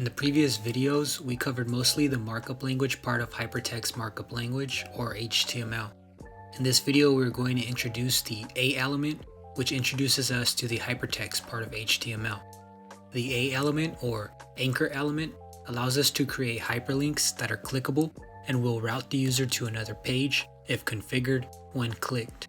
In the previous videos, we covered mostly the markup language part of hypertext markup language, or HTML. In this video, we're going to introduce the A element, which introduces us to the hypertext part of HTML. The A element, or anchor element, allows us to create hyperlinks that are clickable and will route the user to another page if configured when clicked.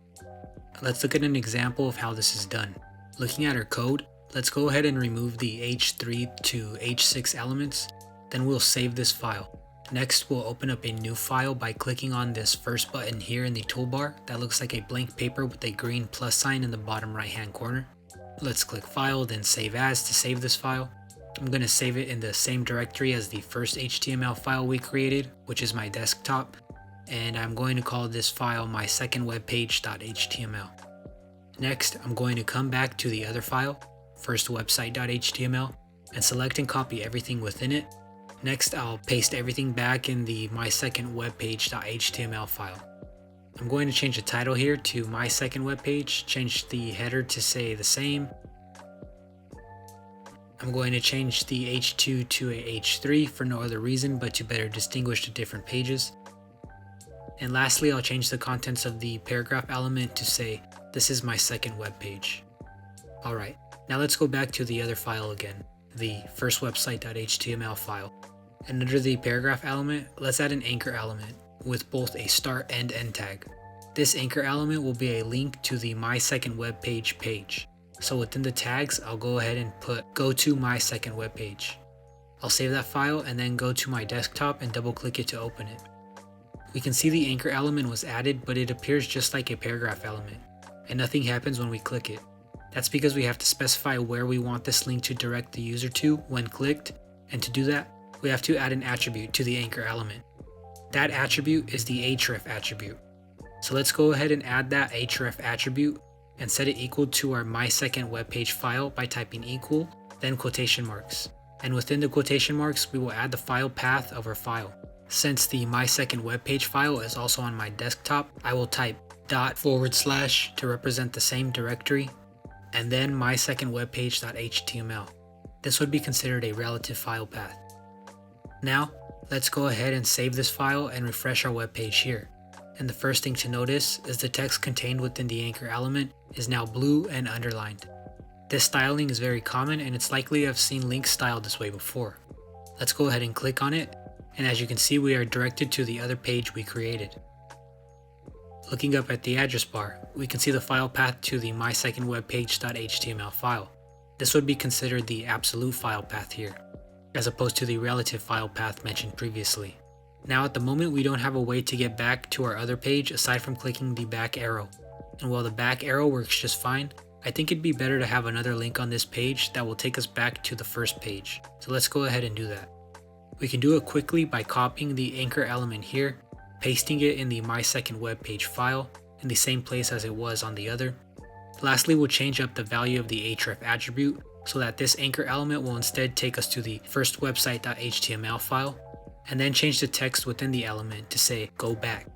Let's look at an example of how this is done. Looking at our code, let's go ahead and remove the H3 to H6 elements, then we'll save this file. Next, we'll open up a new file by clicking on this first button here in the toolbar that looks like a blank paper with a green plus sign in the bottom right hand corner. Let's click File, then Save As to save this file. I'm going to save it in the same directory as the first HTML file we created, which is my desktop, and I'm going to call this file my second webpage.html. Next, I'm going to come back to the other file, first website.html, and select and copy everything within it. Next, I'll paste everything back in the my second webpage.html file. I'm going to change the title here to my second webpage, change the header to say the same. I'm going to change the H2 to a H3 for no other reason but to better distinguish the different pages. And lastly, I'll change the contents of the paragraph element to say, "This is my second web page." Alright, now let's go back to the other file again, the first website.html file. And under the paragraph element, let's add an anchor element with both a start and end tag. This anchor element will be a link to the my second web page. So within the tags, I'll go ahead and put go to my second web page. I'll save that file and then go to my desktop and double click it to open it. We can see the anchor element was added, but it appears just like a paragraph element, and nothing happens when we click it. That's because we have to specify where we want this link to direct the user to when clicked, and to do that, we have to add an attribute to the anchor element. That attribute is the href attribute. So let's go ahead and add that href attribute and set it equal to our my second webpage file by typing equal, then quotation marks. And within the quotation marks, we will add the file path of our file. Since the my second webpage file is also on my desktop, I will type / to represent the same directory, and then my second webpage.html. This would be considered a relative file path. Now, let's go ahead and save this file and refresh our web page here. And the first thing to notice is the text contained within the anchor element is now blue and underlined. This styling is very common, and it's likely I've seen links styled this way before. Let's go ahead and click on it, and as you can see, we are directed to the other page we created. Looking up at the address bar, we can see the file path to the my second webpage.html file. This would be considered the absolute file path here, as opposed to the relative file path mentioned previously. Now at the moment, we don't have a way to get back to our other page aside from clicking the back arrow. And while the back arrow works just fine, I think it'd be better to have another link on this page that will take us back to the first page. So let's go ahead and do that. We can do it quickly by copying the anchor element here, pasting it in the my second web page file in the same place as it was on the other. Lastly, we'll change up the value of the href attribute so that this anchor element will instead take us to the first website.html file, and then change the text within the element to say go back.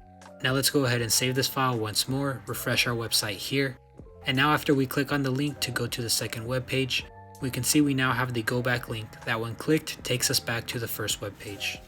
Now let's go ahead and save this file once more, refresh our website here, and now after we click on the link to go to the second web page, we can see we now have the go back link that when clicked takes us back to the first web page.